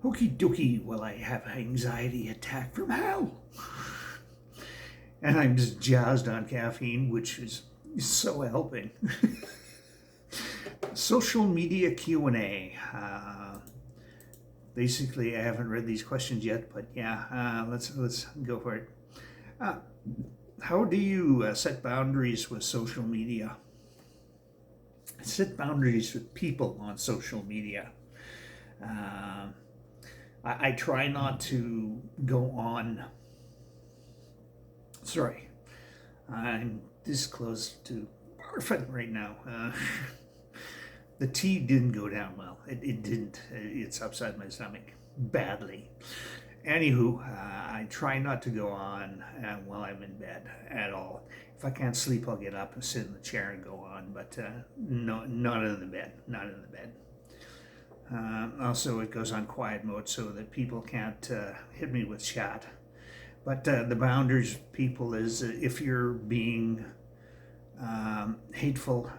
Okie dokie, well, I have an anxiety attack from hell. And I'm just jazzed on caffeine, which is so helping. Social media Q&A. Basically, I haven't read these questions yet, but yeah, let's go for it. Uh, how do you set boundaries with social media? Set boundaries with people on social media. Uh, I try not to go on. Sorry, I'm this close to barfing right now. The tea didn't go down well. It didn't. It's upside my stomach badly. Anywho, I try not to go on while I'm in bed at all. If I can't sleep, I'll get up and sit in the chair and go on, but no, not in the bed. Not in the bed. Also, it goes on quiet mode so that people can't hit me with chat. But the boundaries, people, is if you're being hateful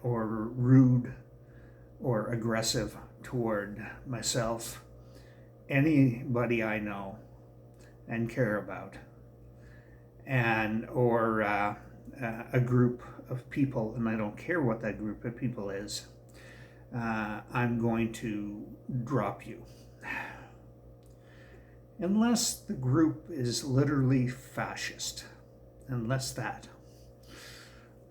or rude or aggressive toward myself, anybody I know and care about, and or a group of people, and I don't care what that group of people is, I'm going to drop you. Unless the group is literally fascist. Unless that.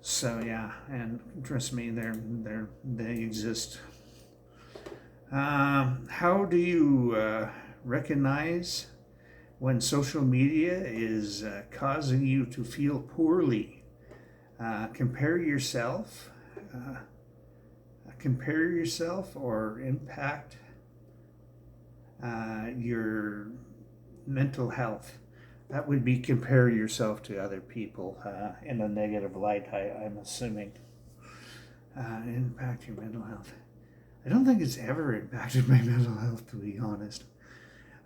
So yeah, and trust me, they exist. How do you recognize when social media is causing you to feel poorly? Compare yourself. Compare yourself or impact your mental health. That would be compare yourself to other people in a negative light, I'm assuming. Impact your mental health. I don't think it's ever impacted my mental health, to be honest.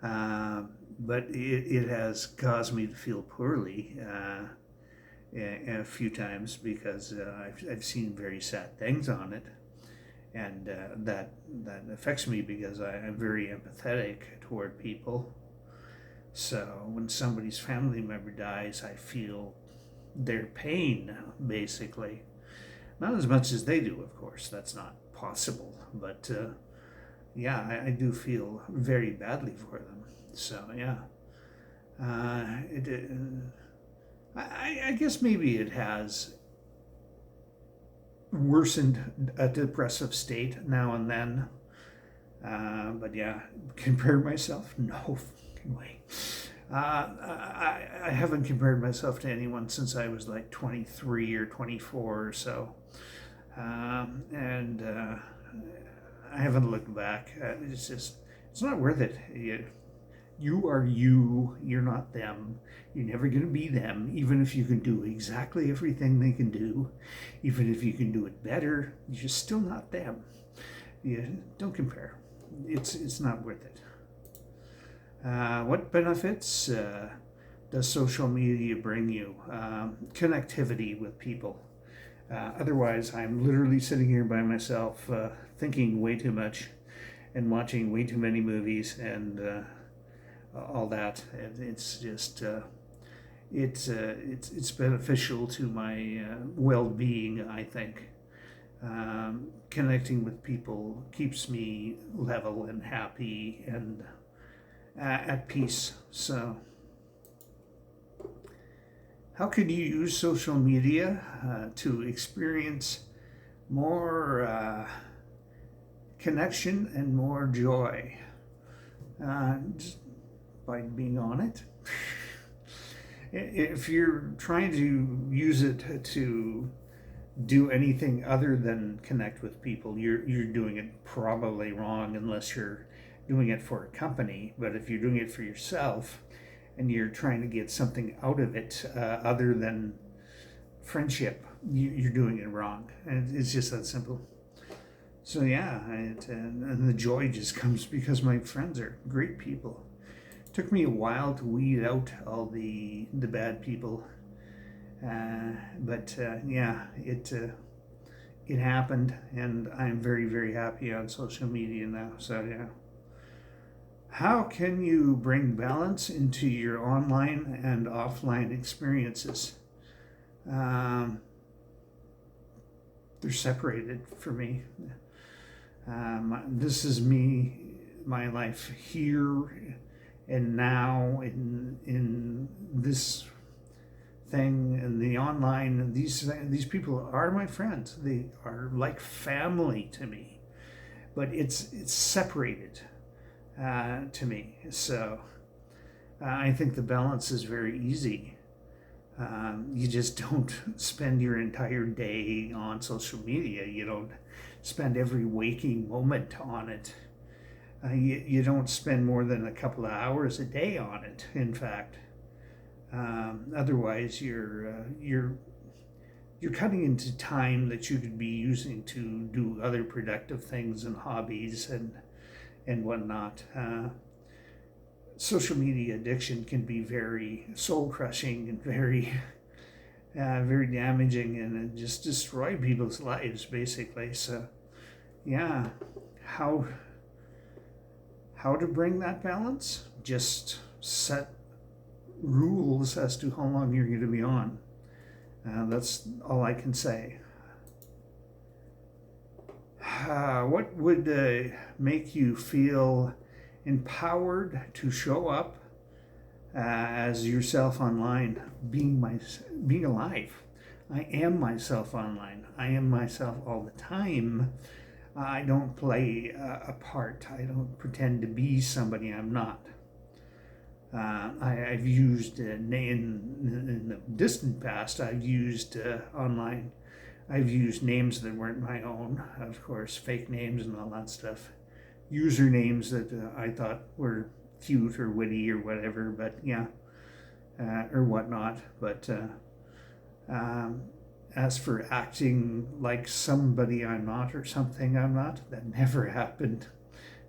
But it has caused me to feel poorly a few times because I've seen very sad things on it. And that affects me because I'm very empathetic toward people. So when somebody's family member dies, I feel their pain, basically. Not as much as they do, of course. That's not possible. But yeah, I do feel very badly for them. So yeah, I guess maybe it has worsened a depressive state now and then. But yeah, compare myself? No way. I haven't compared myself to anyone since I was like 23 or 24 or so. And I haven't looked back. It's not worth it. You are you, you're not them. You're never going to be them, even if you can do exactly everything they can do. Even if you can do it better, you're still not them. Yeah, don't compare. It's not worth it. What benefits does social media bring you? Connectivity with people. Otherwise, I'm literally sitting here by myself, thinking way too much, and watching way too many movies and all that. It's just it's beneficial to my well-being, I think. Connecting with people keeps me level and happy and at peace. So, how can you use social media to experience more connection and more joy? Just by being on it. If you're trying to use it to do anything other than connect with people, you're doing it probably wrong unless you're doing it for a company. But if you're doing it for yourself and you're trying to get something out of it other than friendship, you're doing it wrong. And it's just that simple. So yeah, and the joy just comes because my friends are great people. It took me a while to weed out all the bad people, but yeah, it happened, and I'm very happy on social media now. So yeah, How can you bring balance into your online and offline experiences? Um, they're separated for me. This is me, my life here and now in this thing and the online. These people are my friends. They are like family to me, but it's separated to me. So I think the balance is very easy. You just don't spend your entire day on social media. You don't spend every waking moment on it. You don't spend more than a couple of hours a day on it. In fact, otherwise you're cutting into time that you could be using to do other productive things and hobbies and whatnot. Social media addiction can be very soul crushing and very damaging, and it just destroy people's lives basically. So yeah, how how to bring that balance? Just set rules as to how long you're going to be on. That's all I can say. What would make you feel empowered to show up as yourself online? Being alive. I am myself online. I am myself all the time. I don't play a part. I don't pretend to be somebody I'm not. I've used in the distant past. I've used online. I've used names that weren't my own, of course, fake names and all that stuff. Usernames that I thought were cute or witty or whatever, but yeah, or whatnot. But as for acting like somebody I'm not or something I'm not, that never happened.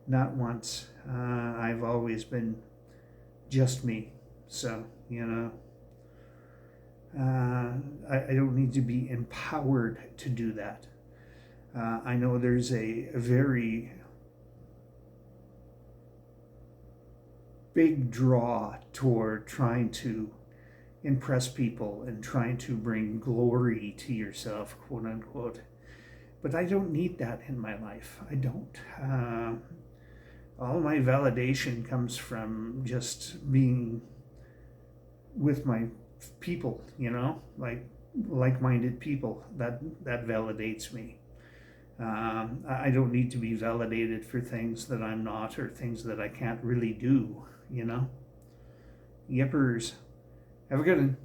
Not once. I've always been just me. So, I don't need to be empowered to do that. I know there's a very big draw toward trying to impress people and trying to bring glory to yourself, quote unquote. But I don't need that in my life. I don't. All my validation comes from just being with my people, like-minded people. That validates me. I don't need to be validated for things that I'm not or things that I can't really do. Yippers. Have a good one.